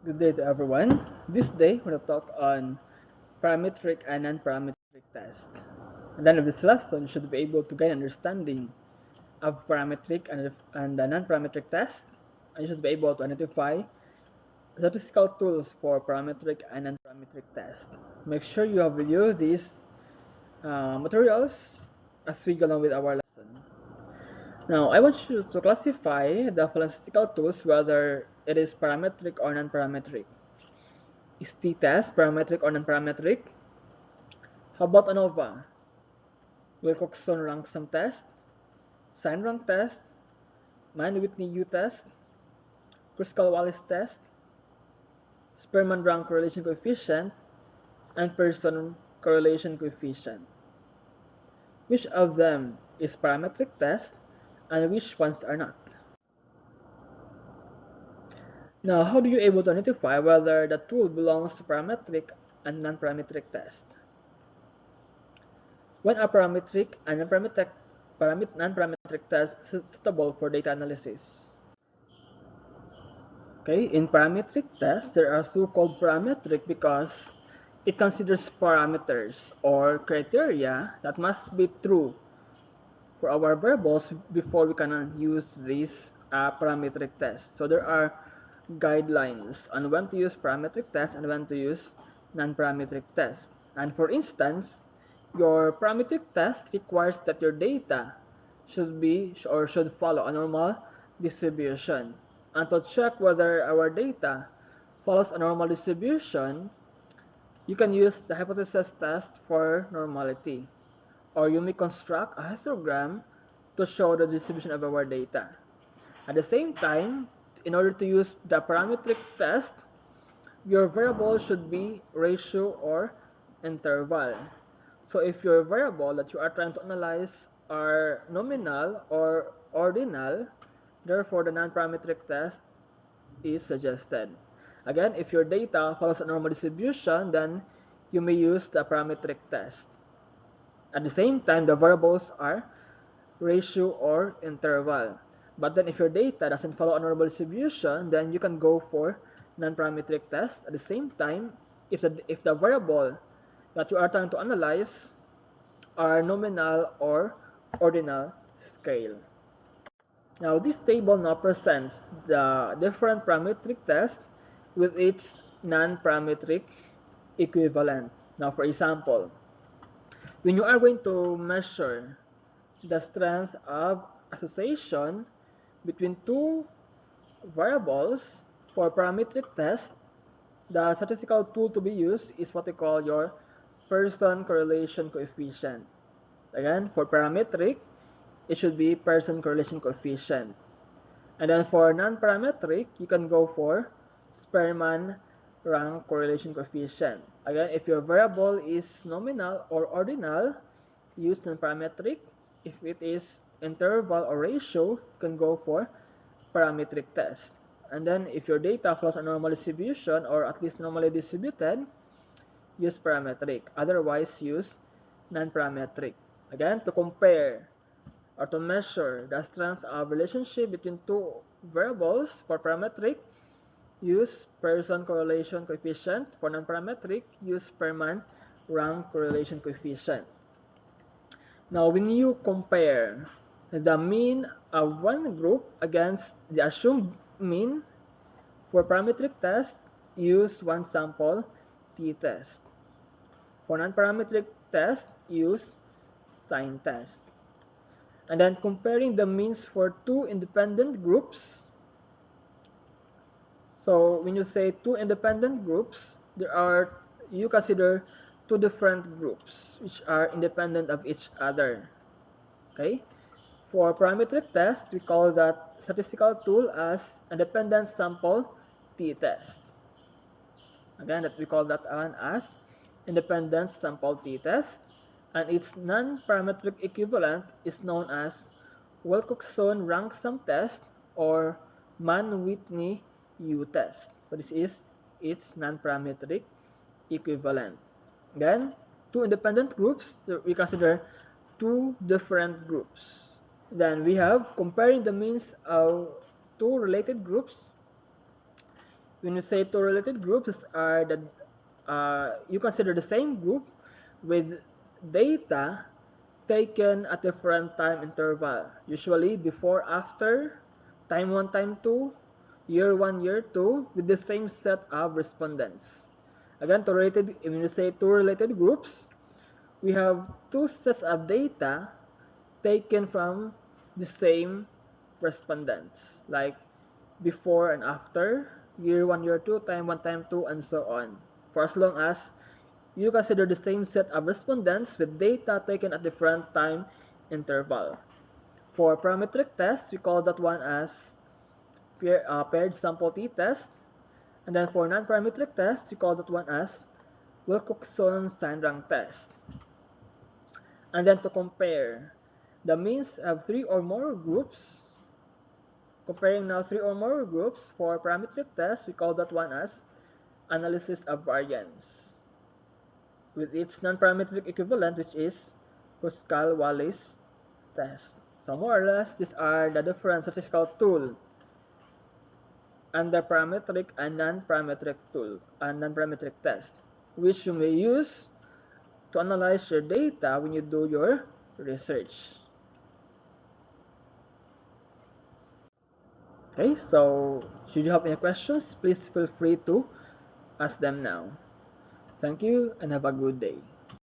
Good day to everyone. This day, we're going to talk on parametric and non-parametric tests. At the end of this lesson, you should be able to gain understanding of parametric and the non-parametric test, and you should be able to identify statistical tools for parametric and non-parametric test. Make sure you have reviewed these materials as we go along with our lesson. Now, I want you to classify the statistical tools whether it is parametric or non-parametric. Is t-test parametric or non-parametric? How about ANOVA? Wilcoxon rank sum test, sign rank test, Mann-Whitney U test, Kruskal-Wallis test, Spearman rank correlation coefficient, and Pearson correlation coefficient. Which of them is parametric test and which ones are not? Now, how do you able to identify whether the tool belongs to parametric and non-parametric test? When are parametric and non-parametric tests suitable for data analysis? Okay, in parametric tests, there are so-called parametric because it considers parameters or criteria that must be true for our variables before we can use these parametric tests. So there are guidelines on when to use parametric tests and when to use non-parametric tests. And for instance, your parametric test requires that your data should be or should follow a normal distribution. And to check whether our data follows a normal distribution, you can use the hypothesis test for normality, or you may construct a histogram to show the distribution of our data. At the same time, in order to use the parametric test, your variable should be ratio or interval. So if your variable that you are trying to analyze are nominal or ordinal, therefore the non-parametric test is suggested. Again, if your data follows a normal distribution, then you may use the parametric test. At the same time, the variables are ratio or interval. But then if your data doesn't follow a normal distribution, then you can go for non-parametric test. At the same time, if the variable that you are trying to analyze are nominal or ordinal scale. Now this table now presents the different parametric tests with its non-parametric equivalent. Now for example, when you are going to measure the strength of association between two variables for parametric test, the statistical tool to be used is what we call your Pearson correlation coefficient. Again, for parametric, it should be Pearson correlation coefficient. And then for non-parametric, you can go for Spearman rank correlation coefficient. Again, if your variable is nominal or ordinal, use non-parametric. If it is interval or ratio, you can go for parametric test. And then if your data follows a normal distribution or at least normally distributed, use parametric. Otherwise, use non-parametric. Again, to compare or to measure the strength of relationship between two variables for parametric, use Pearson correlation coefficient. For non-parametric, use Spearman rank correlation coefficient. Now, when you compare the mean of one group against the assumed mean for parametric test, use one sample t-test. For non-parametric test, use sign test. And then comparing the means for two independent groups. So when you say two independent groups, you consider two different groups which are independent of each other. Okay? For parametric test, we call that statistical tool as independent sample t-test. Again, that we call that one as independent sample t-test, and its non-parametric equivalent is known as Wilcoxon rank sum test or Mann-Whitney U test. So this is its non-parametric equivalent. Again, two independent groups, we consider two different groups. Then we have comparing the means of two related groups. When you say two related groups are the you consider the same group with data taken at different time interval, usually before, after, time 1, time 2, year 1, year 2, with the same set of respondents. Again, when you say two related groups, we have two sets of data taken from the same respondents, like before and after, year 1, year 2, time 1, time 2, and so on, for as long as you consider the same set of respondents with data taken at different time interval. For parametric tests, we call that one as paired sample t-test. And then for non-parametric tests, we call that one as Wilcoxon-Sandrank test. And then to compare the means of three or more groups, comparing now three or more groups for parametric tests, we call that one as analysis of variance, with its non-parametric equivalent, which is Kruskal-Wallis test. So more or less, these are the different statistical tool under parametric and non-parametric tool and non-parametric test, which you may use to analyze your data when you do your research. Okay, so should you have any questions, please feel free to ask them now. Thank you and have a good day.